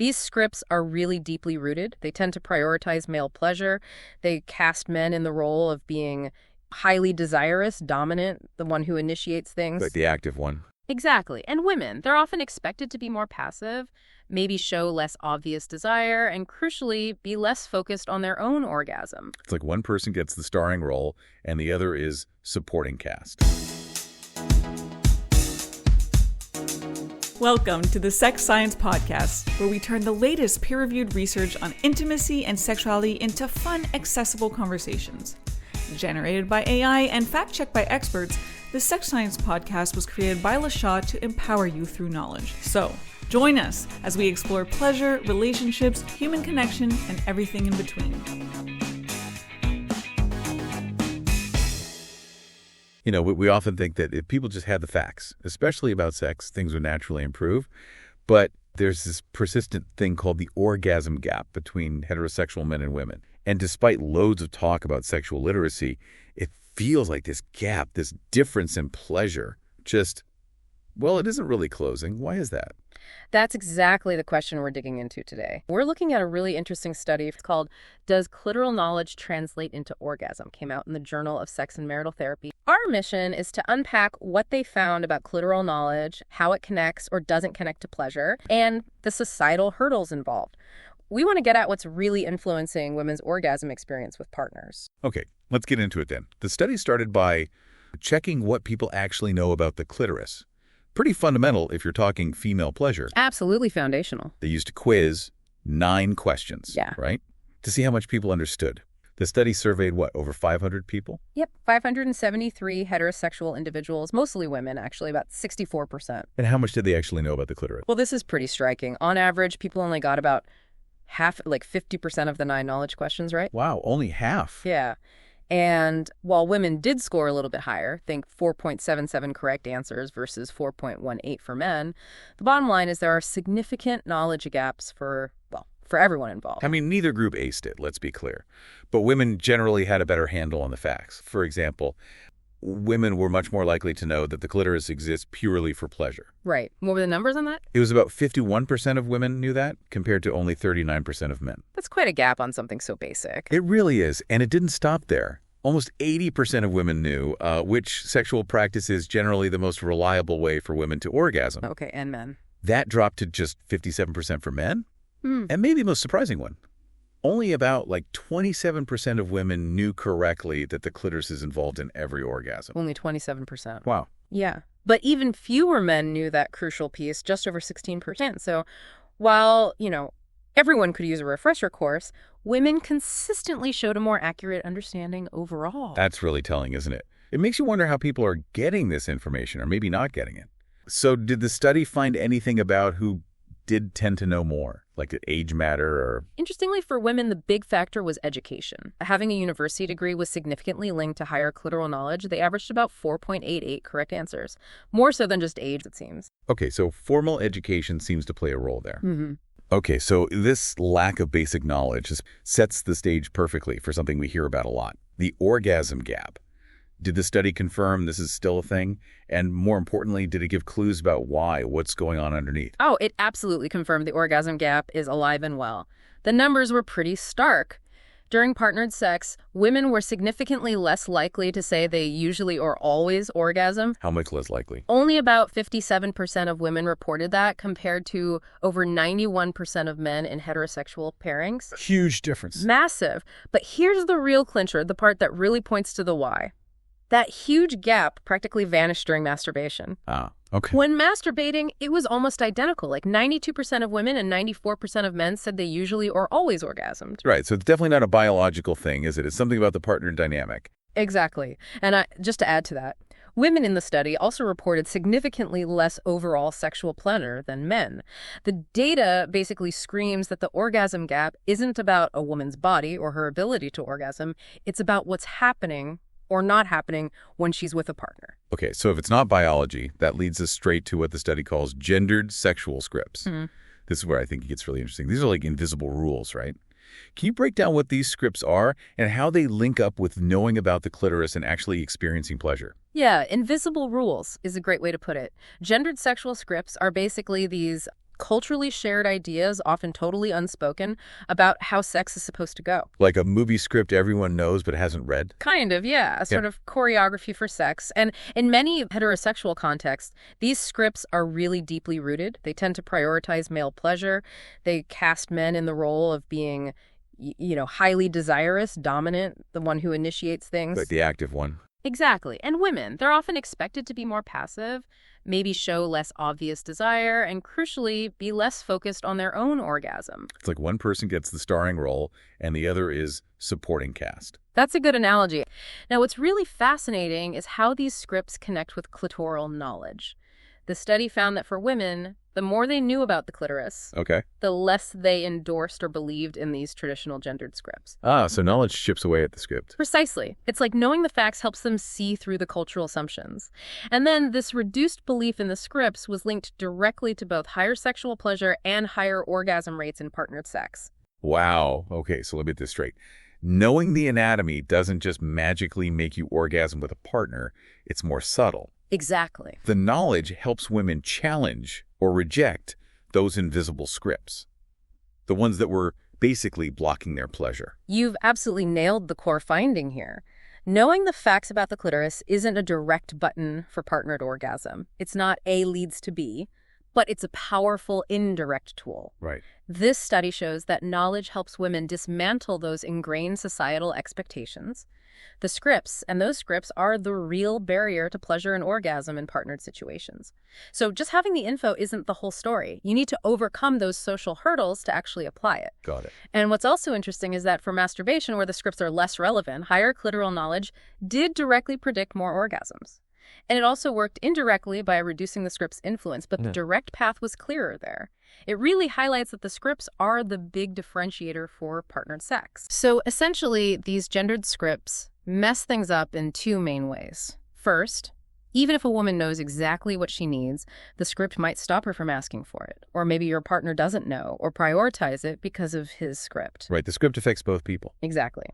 These scripts are really deeply rooted. They tend to prioritize male pleasure. They cast men in the role of being highly desirous, dominant, the one who initiates things. Like the active one. Exactly. And women, they're often expected to be more passive, maybe show less obvious desire, and crucially, be less focused on their own orgasm. It's like one person gets the starring role and the other is supporting cast. Welcome to the Sex Science Podcast, where we turn the latest peer-reviewed research on intimacy and sexuality into fun, accessible conversations. Generated by AI and fact-checked by experts, the Sex Science Podcast was created by LaShaw to empower you through knowledge. So, join us as we explore pleasure, relationships, human connection, and everything in between. You know, we often think that if people just had the facts, especially about sex, things would naturally improve. But there's this persistent thing called the orgasm gap between heterosexual men and women. And despite loads of talk about sexual literacy, it feels like this gap, this difference in pleasure, just, well, it isn't really closing. Why is that? That's exactly the question we're digging into today. We're looking at a really interesting study called Does Clitoral Knowledge Translate into Orgasm? Came out in the Journal of Sex and Marital Therapy. Our mission is to unpack what they found about clitoral knowledge, how it connects or doesn't connect to pleasure, and the societal hurdles involved. We want to get at what's really influencing women's orgasm experience with partners. Okay, let's get into it then. The study started by checking what people actually know about the clitoris. Pretty fundamental if you're talking female pleasure. Absolutely foundational. They used a quiz, 9 questions, Yeah. right? To see how much people understood. The study surveyed, what, over 500 people? Yep, 573 heterosexual individuals, mostly women, actually, about 64%. And how much did they actually know about the clitoris? Well, this is pretty striking. On average, people only got about half, like 50% of the 9 knowledge questions right. Wow, only half. Yeah. And while women did score a little bit higher, think 4.77 correct answers versus 4.18 for men, the bottom line is there are significant knowledge gaps for everyone involved. I mean, neither group aced it, let's be clear. But women generally had a better handle on the facts. For example, women were much more likely to know that the clitoris exists purely for pleasure. Right. What were the numbers on that? It was about 51% of women knew that, compared to only 39% of men. That's quite a gap on something so basic. It really is, and it didn't stop there. Almost 80% of women knew which sexual practice is generally the most reliable way for women to orgasm. Okay, and men. That dropped to just 57% for men. And maybe the most surprising one. Only about 27% of women knew correctly that the clitoris is involved in every orgasm. Only 27%. Wow. Yeah. But even fewer men knew that crucial piece, just over 16%. So while, everyone could use a refresher course, women consistently showed a more accurate understanding overall. That's really telling, isn't it? It makes you wonder how people are getting this information or maybe not getting it. So did the study find anything about who did tend to know more? Like did age matter or... Interestingly, for women, the big factor was education. Having a university degree was significantly linked to higher clitoral knowledge. They averaged about 4.88 correct answers. More so than just age, it seems. Okay, so formal education seems to play a role there. Mm-hmm. Okay, so this lack of basic knowledge sets the stage perfectly for something we hear about a lot, the orgasm gap. Did the study confirm this is still a thing? And more importantly, did it give clues about why, what's going on underneath? Oh, it absolutely confirmed the orgasm gap is alive and well. The numbers were pretty stark. During partnered sex, women were significantly less likely to say they usually or always orgasm. How much less likely? Only about 57% of women reported that, compared to over 91% of men in heterosexual pairings. Huge difference. Massive. But here's the real clincher, the part that really points to the why. That huge gap practically vanished during masturbation. Ah, okay. When masturbating, it was almost identical. 92% of women and 94% of men said they usually or always orgasmed. Right, so it's definitely not a biological thing, is it? It's something about the partner dynamic. Exactly. And just to add to that, women in the study also reported significantly less overall sexual pleasure than men. The data basically screams that the orgasm gap isn't about a woman's body or her ability to orgasm. It's about what's happening or not happening when she's with a partner. Okay, so if it's not biology, that leads us straight to what the study calls gendered sexual scripts. Mm-hmm. This is where I think it gets really interesting. These are like invisible rules, right? Can you break down what these scripts are and how they link up with knowing about the clitoris and actually experiencing pleasure? Yeah, invisible rules is a great way to put it. Gendered sexual scripts are basically these culturally shared ideas, often totally unspoken, about how sex is supposed to go. Like a movie script everyone knows but hasn't read? Kind of, yeah. A sort of choreography for sex. And in many heterosexual contexts, these scripts are really deeply rooted. They tend to prioritize male pleasure. They cast men in the role of being, highly desirous, dominant, the one who initiates things. Like the active one. Exactly. And women, they're often expected to be more passive, maybe show less obvious desire, and crucially, be less focused on their own orgasm. It's like one person gets the starring role and the other is supporting cast. That's a good analogy. Now, what's really fascinating is how these scripts connect with clitoral knowledge. The study found that for women, the more they knew about the clitoris, the less they endorsed or believed in these traditional gendered scripts. So knowledge chips away at the script. Precisely. It's like knowing the facts helps them see through the cultural assumptions. And then this reduced belief in the scripts was linked directly to both higher sexual pleasure and higher orgasm rates in partnered sex. Wow. Okay, so let me get this straight. Knowing the anatomy doesn't just magically make you orgasm with a partner. It's more subtle. Exactly. The knowledge helps women challenge or reject those invisible scripts, the ones that were basically blocking their pleasure. You've absolutely nailed the core finding here. Knowing the facts about the clitoris isn't a direct button for partnered orgasm. It's not A leads to B, but it's a powerful indirect tool. Right. This study shows that knowledge helps women dismantle those ingrained societal expectations. The scripts, and those scripts are the real barrier to pleasure and orgasm in partnered situations. So just having the info isn't the whole story. You need to overcome those social hurdles to actually apply it. Got it. And what's also interesting is that for masturbation, where the scripts are less relevant, higher clitoral knowledge did directly predict more orgasms. And it also worked indirectly by reducing the script's influence, but the direct path was clearer there. It really highlights that the scripts are the big differentiator for partnered sex. So essentially, these gendered scripts mess things up in two main ways. First, even if a woman knows exactly what she needs, the script might stop her from asking for it. Or maybe your partner doesn't know or prioritize it because of his script. Right, the script affects both people. Exactly.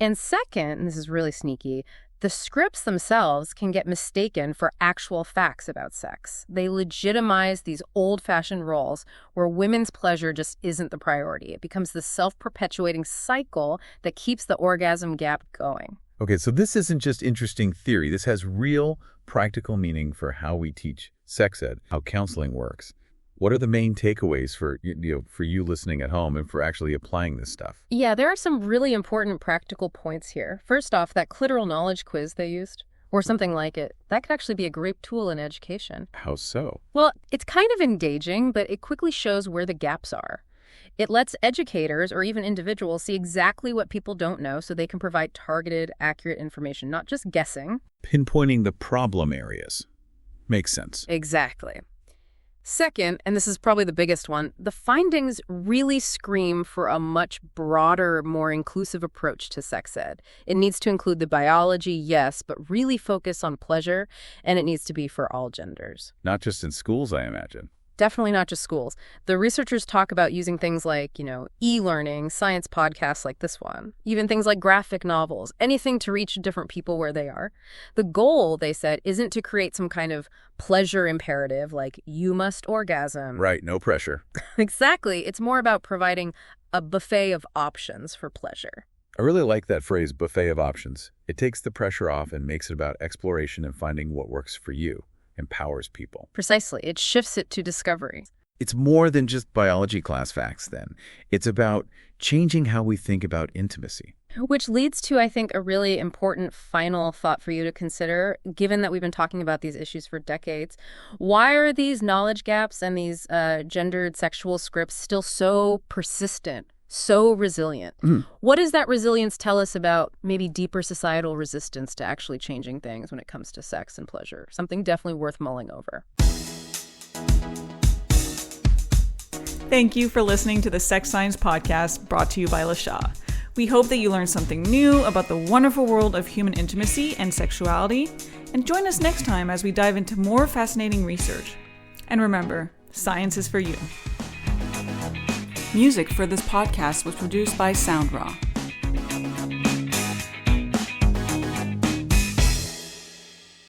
And second, and this is really sneaky, the scripts themselves can get mistaken for actual facts about sex. They legitimize these old-fashioned roles where women's pleasure just isn't the priority. It becomes this self-perpetuating cycle that keeps the orgasm gap going. Okay, so this isn't just interesting theory. This has real practical meaning for how we teach sex ed, how counseling works. What are the main takeaways for you listening at home and for actually applying this stuff? Yeah, there are some really important practical points here. First off, that clitoral knowledge quiz they used, or something like it, that could actually be a great tool in education. How so? Well, it's kind of engaging, but it quickly shows where the gaps are. It lets educators or even individuals see exactly what people don't know so they can provide targeted, accurate information, not just guessing. Pinpointing the problem areas. Makes sense. Exactly. Second, and this is probably the biggest one, the findings really scream for a much broader, more inclusive approach to sex ed. It needs to include the biology, yes, but really focus on pleasure, and it needs to be for all genders. Not just in schools, I imagine. Definitely not just schools. The researchers talk about using things like, e-learning, science podcasts like this one, even things like graphic novels, anything to reach different people where they are. The goal, they said, isn't to create some kind of pleasure imperative like you must orgasm. Right, no pressure. Exactly. It's more about providing a buffet of options for pleasure. I really like that phrase, buffet of options. It takes the pressure off and makes it about exploration and finding what works for you. Empowers people. Precisely. It shifts it to discovery. It's more than just biology class facts, then. It's about changing how we think about intimacy. Which leads to, I think, a really important final thought for you to consider, given that we've been talking about these issues for decades. Why are these knowledge gaps and these gendered sexual scripts still so persistent? So resilient. What does that resilience tell us about maybe deeper societal resistance to actually changing things when it comes to sex and pleasure? Something definitely worth mulling over. Thank you for listening to the Sex Science Podcast brought to you by LaShaw. We hope that you learned something new about the wonderful world of human intimacy and sexuality, and join us next time as we dive into more fascinating research. And remember, science is for you. Music for this podcast was produced by SOUNDRAW.